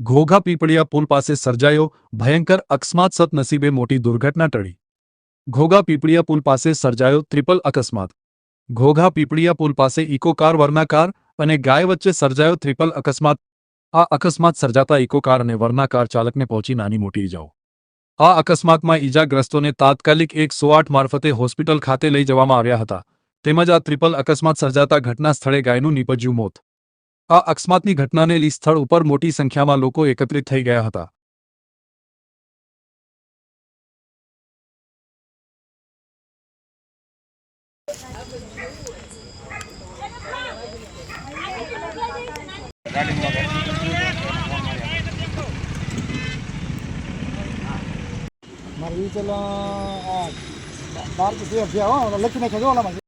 ઘોઘા પીપળિયા પુલ પાસે સર્જાયો ભયંકર અકસ્માત. સદનસીબે મોટી દુર્ઘટના ટળી. ઘોઘા પીપળિયા પુલ પાસે સર્જાયો ટ્રિપલ અકસ્માત. ઘોઘા પીપળિયા પુલ પાસે ઇકો કાર, વરના કાર અને ગાય વચ્ચે સર્જાયો ટ્રિપલ અકસ્માત. આ અકસ્માત સર્જાતા ઇકો કાર અને વરના કાર ચાલકને પહોંચી નાની મોટી ઇજાઓ. આ અકસ્માતમાં ઇજાગ્રસ્તોને તાત્કાલિક 108 મારફતે હોસ્પિટલ ખાતે લઈ જવામાં આવ્યા હતા. તેમજ આ ટ્રિપલ અકસ્માત સર્જાતા ઘટના સ્થળે ગાયનું નીપજ્યું મોત. આ અકસ્માતની ઘટનાને લઈ સ્થળ ઉપર મોટી સંખ્યામાં લોકો એકત્રિત થઈ ગયા હતા. મારી ચલા 12 થી 13 લખી નાખ્યો ઓલામાં.